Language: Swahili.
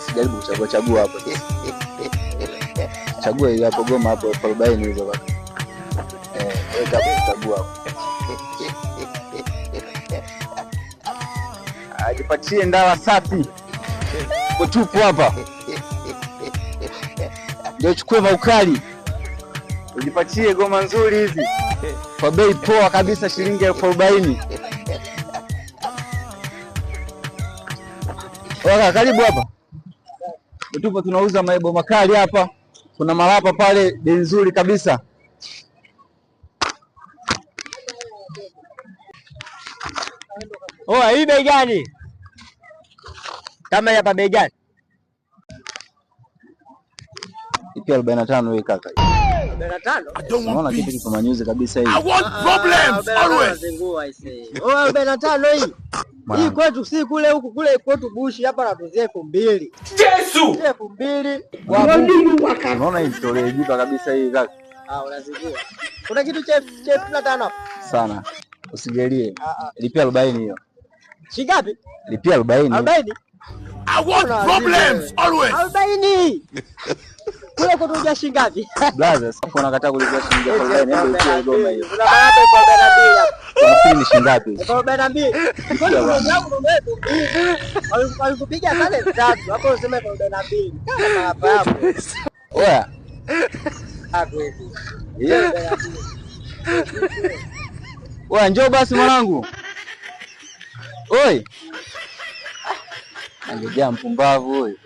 Sijaribu kuchagua hapo. Chagua hiyo hapo goma hapo 40 hizo bwana. Weka hapo chagua hapo. Ajipatie ndawa safi. Tupo hapa. Ndio chukue maukali. Ujipatie goma nzuri hizi. Kwa bei poa kabisa shilingi 40. Waka karibu hapa. Tupo tunauza maibo makali hapa. Kuna malapa pale bei nzuri kabisa. Oh, hii bei gani? Kama hapa bei gani? Ipi 45 hii kaka. 45? Unaona kitu kiko manyuzi kabisa hii. I want problems always. Oh, 45 hii. Hii kwetu si kule huku kule kwetu bushi hapa na tuzie 2000. Yesu! 2000. Unaona hii tole jipa kabisa hii kaka. Unazijua. Kuna kitu cha 15 sana. Usijelie. Lipia 40 hiyo. Shingapi? Lipia 40. 40. I want problems always. 40. Kule kutuja shingapi? Blaza, sasa unakataa kulipia shilingi 40, ndio hiyo goma hiyo. Kuna malapa 42 hapa. Unafikiri ni shingapi? 42. Kwani yangu ndio walikupiga pale 3. Hapo useme 42. Kama malapa yako. Oya. Hakweli. Yeah. Oya, njoo basi mwanangu. Oi. Angejaa mpumbavu huyu.